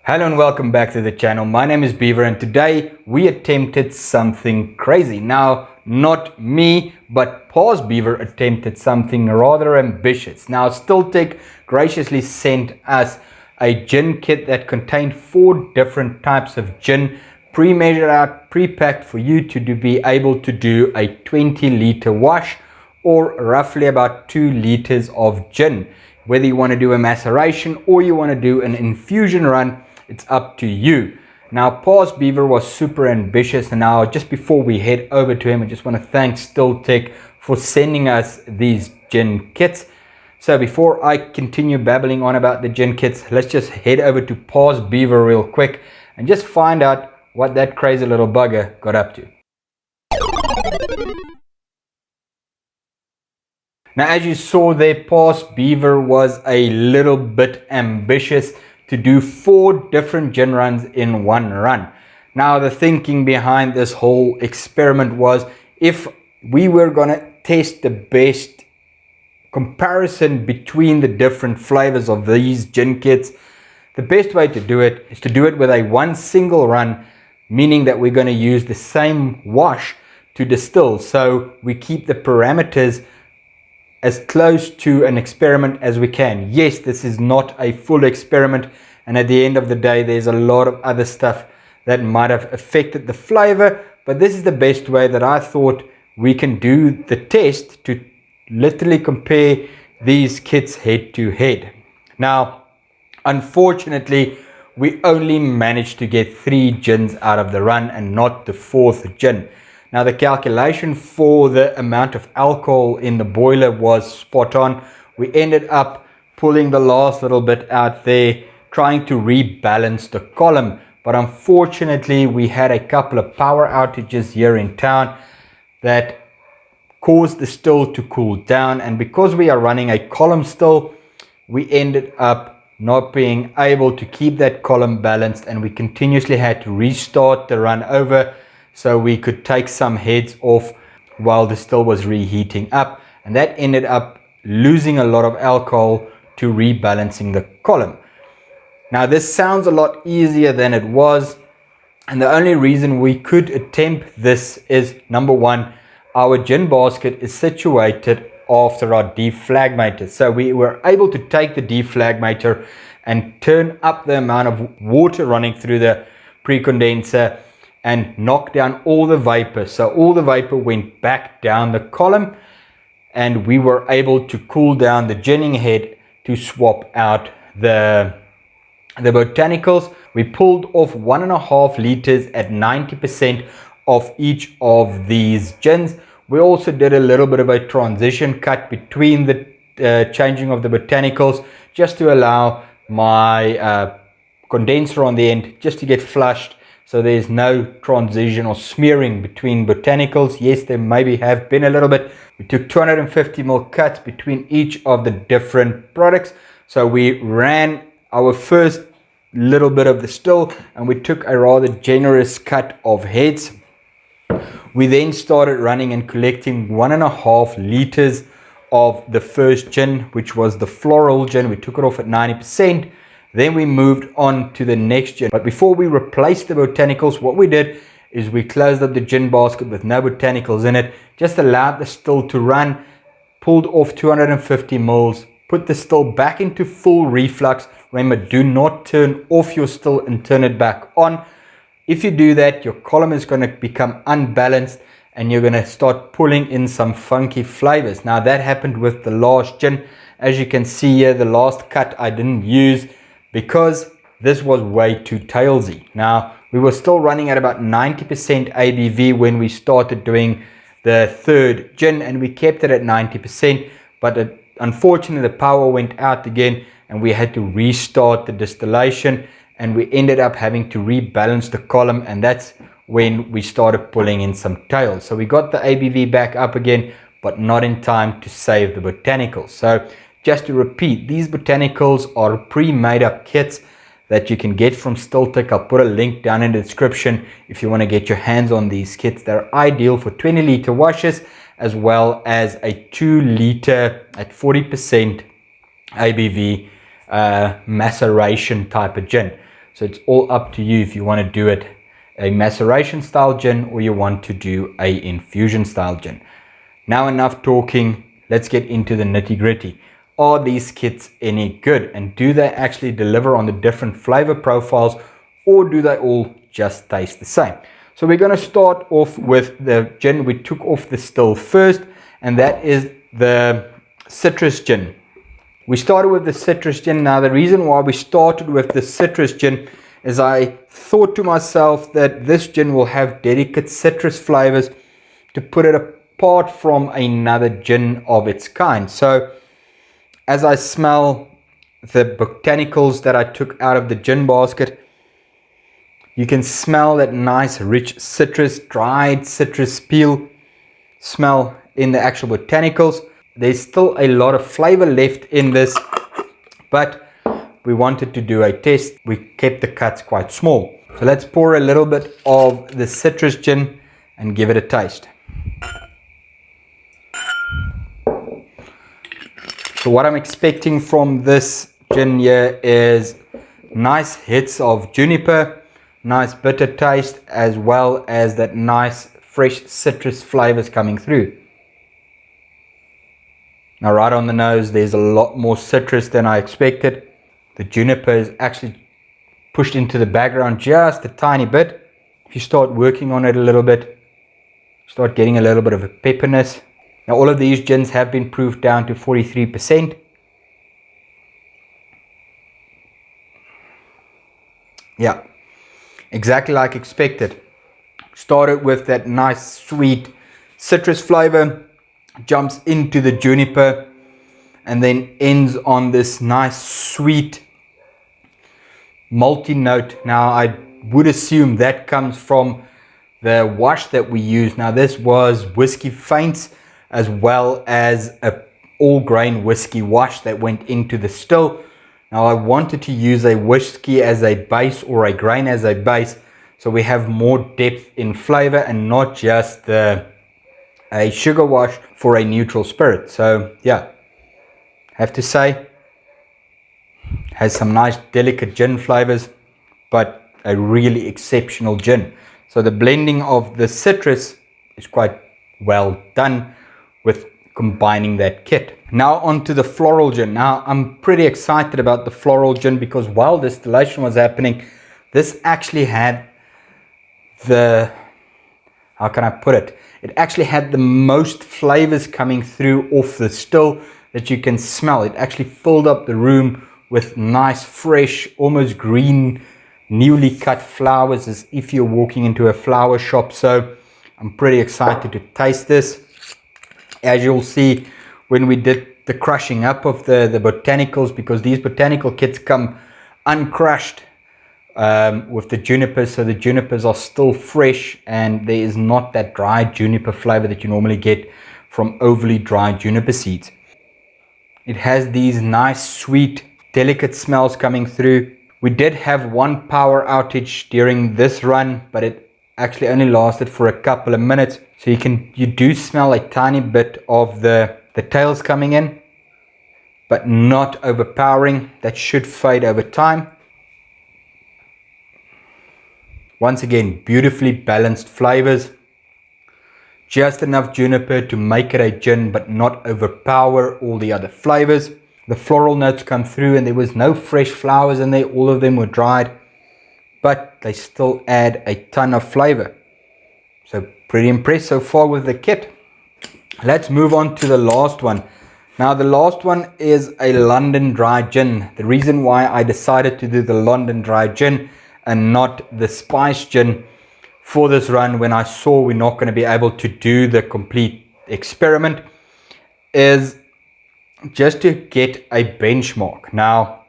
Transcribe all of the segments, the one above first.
Hello and welcome back to the channel. My name is Beaver and today we attempted something crazy. Now, not me, but Pa's Beaver attempted something rather ambitious. Now, Stiltec graciously sent us a gin kit that contained 4 different types of gin, pre-measured out, pre-packed for you to be able to do a 20-liter wash or roughly about 2 liters of gin. Whether you want to do a maceration or you want to do an infusion run, it's up to you. Now, Pa's Beaver was super ambitious, and now just before we head over to him, I just want to thank Stiltec for sending us these gin kits. So before I continue babbling on about the gin kits, let's just head over to Pa's Beaver real quick and just find out what that crazy little bugger got up to. Now, as you saw there, Pa's Beaver was a little bit ambitious to do 4 different gin runs in one run. Now, the thinking behind this whole experiment was if we were going to test the best comparison between the different flavors of these gin kits, the best way to do it is to do it with one single run, meaning that we're going to use the same wash to distill. So we keep the parameters as close to an experiment as we can. Yes, this is not a full experiment, and at the end of the day there's a lot of other stuff that might have affected the flavor, but this is the best way that I thought we can do the test to literally compare these kits head to head. Now, unfortunately, we only managed to get 3 gins out of the run and not the 4th gin. Now, the calculation for the amount of alcohol in the boiler was spot on. We ended up pulling the last little bit out there, trying to rebalance the column. But unfortunately, we had a couple of power outages here in town that caused the still to cool down. And because we are running a column still, we ended up not being able to keep that column balanced, and we continuously had to restart the run over so we could take some heads off while the still was reheating up, and that ended up losing a lot of alcohol to rebalancing the column. Now, this sounds a lot easier than it was, and the only reason we could attempt this is, number one, our gin basket is situated after our deflagmator. So we were able to take the deflagmator and turn up the amount of water running through the pre-condenser and knock down all the vapor. So all the vapor went back down the column, and we were able to cool down the ginning head to swap out the botanicals. We pulled off 1.5 liters at 90% of each of these gins. We also did a little bit of a transition cut between the changing of the botanicals, just to allow my condenser on the end just to get flushed, so there's no transition or smearing between botanicals. Yes, there maybe have been a little bit. We took 250 ml cuts between each of the different products. So we ran our first little bit of the still, and we took a rather generous cut of heads. We then started running and collecting 1.5 liters of the first gin, which was the Floral Gin. We took it off at 90%. Then we moved on to the next gin. But before we replaced the botanicals, what we did is we closed up the gin basket with no botanicals in it, just allowed the still to run, pulled off 250 mils, put the still back into full reflux. Remember, do not turn off your still and turn it back on. If you do that, your column is going to become unbalanced and you're going to start pulling in some funky flavors. Now, that happened with the last gin. As you can see here, the last cut I didn't use because this was way too tailsy. Now, we were still running at about 90% ABV when we started doing the 3rd gin, and we kept it at 90%, but unfortunately the power went out again and we had to restart the distillation, and we ended up having to rebalance the column, and that's when we started pulling in some tails. So we got the ABV back up again, but not in time to save the botanicals. So just to repeat, these botanicals are pre-made up kits that you can get from Stiltec. I'll put a link down in the description if you want to get your hands on these kits. They're ideal for 20-liter washes as well as a 2-liter at 40% ABV maceration type of gin. So it's all up to you if you want to do it a maceration style gin or you want to do a infusion style gin. Now enough talking, let's get into the nitty gritty. Are these kits any good, and do they actually deliver on the different flavor profiles, or do they all just taste the same? So we're going to start off with the gin we took off the still first, and that is the citrus gin. We started with the citrus gin. Now the reason why we started with the citrus gin is I thought to myself that this gin will have delicate citrus flavors to put it apart from another gin of its kind. So as I smell the botanicals that I took out of the gin basket, you can smell that nice rich citrus, dried citrus peel smell in the actual botanicals. There's still a lot of flavor left in this, but we wanted to do a test. We kept the cuts quite small. So let's pour a little bit of the citrus gin and give it a taste. So what I'm expecting from this gin here is nice hits of juniper, nice bitter taste, as well as that nice fresh citrus flavors coming through. Now right on the nose, there's a lot more citrus than I expected. The juniper is actually pushed into the background just a tiny bit. If you start working on it a little bit, start getting a little bit of a pepperness. Now all of these gins have been proofed down to 43%. Yeah, exactly like expected. Started with that nice sweet citrus flavor, jumps into the juniper, and then ends on this nice sweet malty note. Now I would assume that comes from the wash that we use. Now this was whiskey faints as well as a all grain whiskey wash that went into the still. Now I wanted to use a whiskey as a base or a grain as a base, so we have more depth in flavor and not just a sugar wash for a neutral spirit. So yeah, have to say, has some nice delicate gin flavors, but a really exceptional gin. So the blending of the citrus is quite well done with combining that kit. Now onto the floral gin. Now I'm pretty excited about the floral gin because while distillation was happening, this actually had the, how can I put it? It actually had the most flavors coming through off the still that you can smell. It actually filled up the room with nice, fresh, almost green, newly cut flowers as if you're walking into a flower shop. So I'm pretty excited to taste this. As you'll see when we did the crushing up of the botanicals, because these botanical kits come uncrushed with the junipers, so the junipers are still fresh and there is not that dry juniper flavor that you normally get from overly dry juniper seeds. It has these nice sweet delicate smells coming through. We did have one power outage during this run, but it actually only lasted for a couple of minutes. So you do smell a tiny bit of the tails coming in, but not overpowering. That should fade over time. Once again, beautifully balanced flavors. Just enough juniper to make it a gin, but not overpower all the other flavors. The floral notes come through and there was no fresh flowers in there. All of them were dried, but they still add a ton of flavor. So pretty impressed so far with the kit. Let's move on to the last one. Now the last one is a London dry gin. The reason why I decided to do the London dry gin and not the spice gin for this run, when I saw we're not going to be able to do the complete experiment, is just to get a benchmark. Now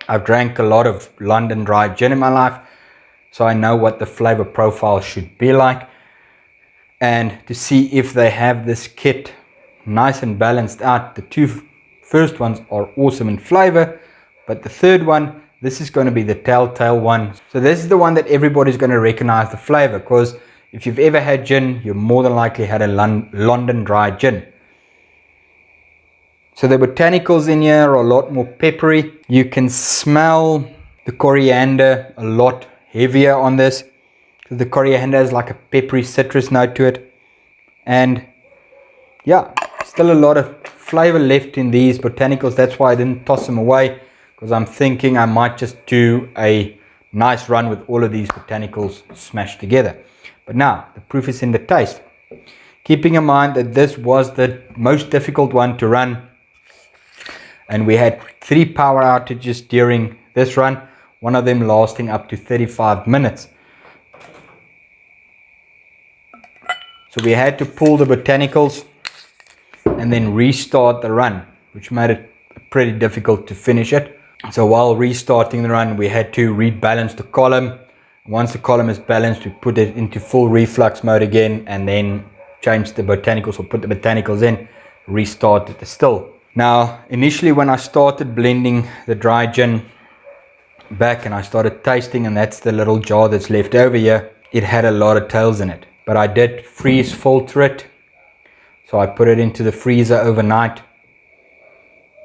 I've drank a lot of London dry gin in my life, so I know what the flavor profile should be like, and to see if they have this kit nice and balanced out. The two first ones are awesome in flavor, but the third one, this is going to be the telltale one. So this is the one that everybody's going to recognize the flavor, because if you've ever had gin, you more than likely had a London dry gin. So the botanicals in here are a lot more peppery. You can smell the coriander a lot heavier on this, because the coriander has like a peppery citrus note to it. And yeah, still a lot of flavor left in these botanicals. That's why I didn't toss them away, because I'm thinking I might just do a nice run with all of these botanicals smashed together. But now the proof is in the taste. Keeping in mind that this was the most difficult one to run, and we had 3 power outages during this run, one of them lasting up to 35 minutes. So we had to pull the botanicals and then restart the run, which made it pretty difficult to finish it. So while restarting the run, we had to rebalance the column. Once the column is balanced, we put it into full reflux mode again, and then change the botanicals, or put the botanicals in, restart the distill. Now, initially when I started blending the dry gin back and I started tasting, and that's the little jar that's left over here, it had a lot of tails in it. But I did freeze filter it. So I put it into the freezer overnight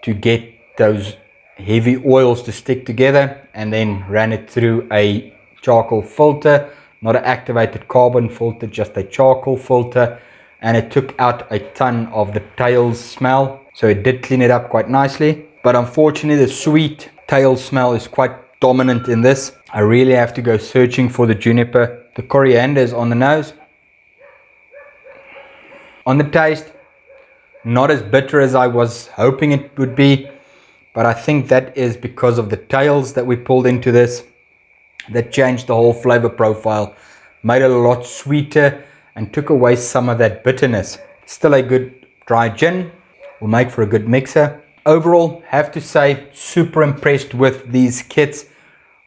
to get those heavy oils to stick together, and then ran it through a charcoal filter, not an activated carbon filter, just a charcoal filter, and it took out a ton of the tails smell. So it did clean it up quite nicely, but unfortunately the sweet tail smell is quite dominant in this. I really have to go searching for the juniper. The coriander is on the nose. On the taste, not as bitter as I was hoping it would be, but I think that is because of the tails that we pulled into this. That changed the whole flavor profile, made it a lot sweeter, and took away some of that bitterness. Still a good dry gin, will make for a good mixer. Overall, have to say, super impressed with these kits.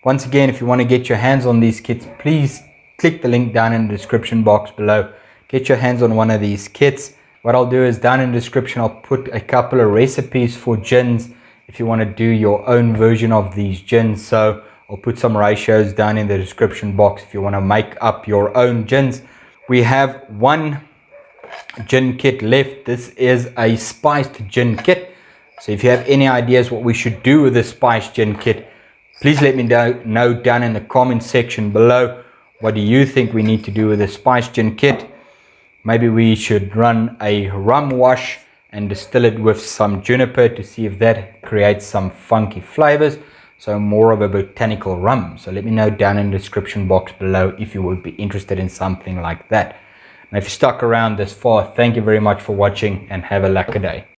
Once again, if you want to get your hands on these kits, please click the link down in the description box below. Get your hands on one of these kits. What I'll do is down in the description, I'll put a couple of recipes for gins if you want to do your own version of these gins. So I'll put some ratios down in the description box if you want to make up your own gins. We have one gin kit left. This is a spiced gin kit. So if you have any ideas what we should do with this spiced gin kit, please let me know down in the comment section below. What do you think we need to do with the spiced gin kit? Maybe we should run a rum wash and distill it with some juniper to see if that creates some funky flavors. So more of a botanical rum. So let me know down in the description box below if you would be interested in something like that. Now if you stuck around this far, thank you very much for watching, and have a lekker day.